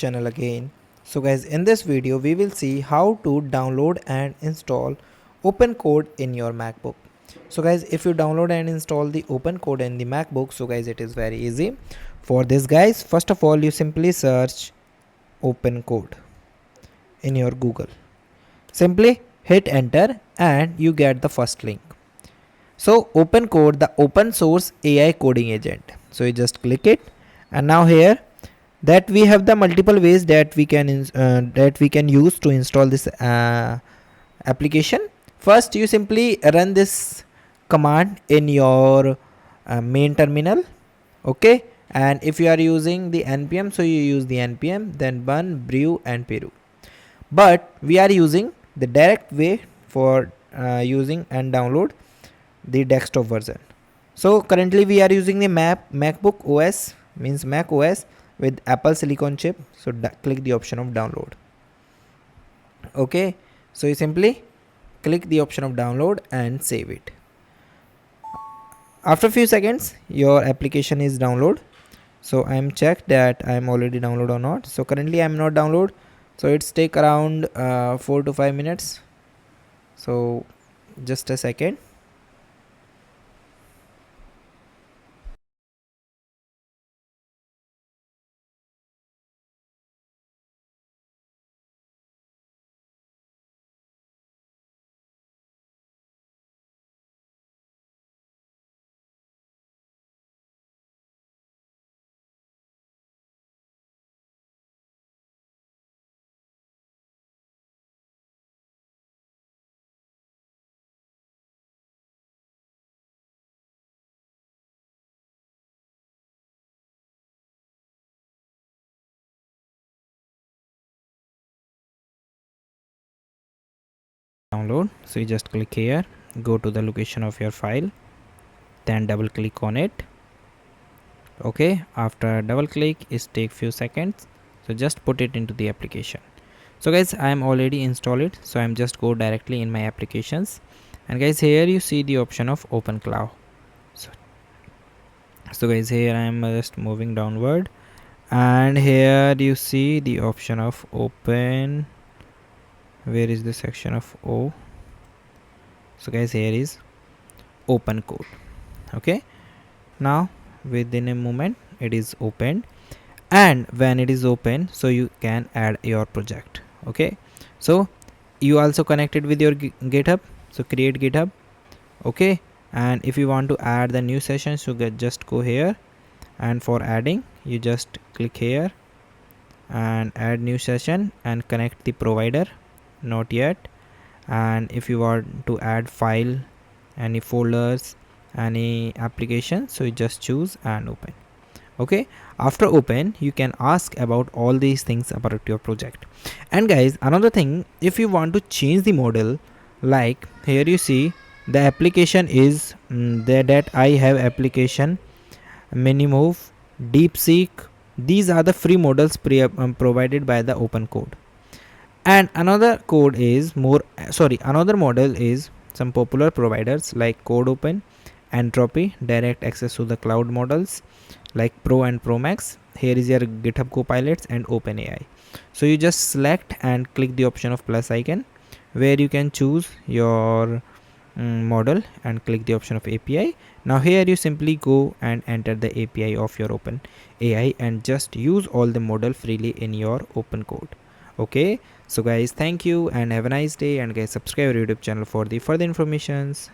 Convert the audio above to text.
Channel again. So guys, in this video we will see how to download and install OpenCode in your MacBook. So guys, if you download and install the OpenCode in the MacBook, so guys, it is very easy. For this guys, first of all you simply search OpenCode in your Google. Simply hit enter and you get the first link. So OpenCode, the open source AI coding agent. So you just click it, and now here that we have the multiple ways that we can use to install this application. First, you simply run this command in your main terminal. Okay, and if you are using the npm, so you use the npm, then burn, brew and peru. But we are using the direct way for using and download the desktop version. So currently we are using the MacBook OS, means Mac OS with Apple Silicon chip. So click the option of download. Okay, so you simply click the option of download and save it. After a few seconds your application is download. So I'm checked that I'm already download or not. So currently I'm not download, so it's take around 4 to 5 minutes. So just a second. Download, so you just click here, go to the location of your file, then double click on it. Okay, after double click it take few seconds, so just put it into the application. So guys, I am already installed it, so I'm just go directly in my applications, and guys here you see the option of OpenCloud. So guys, here I am just moving downward, and here you see the option of open. Where is the section of O? So guys, here is OpenCode. Okay, now within a moment it is opened, and when it is open, so you can add your project. Okay, so you also connected with your GitHub, so create GitHub. Okay, and if you want to add the new session, so just go here, and for adding you just click here and add new session and connect the provider, not yet. And if you want to add file, any folders, any application, so you just choose and open. Okay, after open you can ask about all these things about your project. And guys, another thing, if you want to change the model, like here you see the application is that I have application Minimove, DeepSeek. These are the free models provided by the OpenCode. And another another model is some popular providers like CodeOpen, Entropy, direct access to the cloud models like Pro and Pro Max. Here is your GitHub Copilots and OpenAI. So you just select and click the option of plus icon, where you can choose your model and click the option of API. Now here you simply go and enter the API of your OpenAI and just use all the model freely in your OpenCode. Okay, so guys, thank you and have a nice day, and guys, subscribe our YouTube channel for the further informations.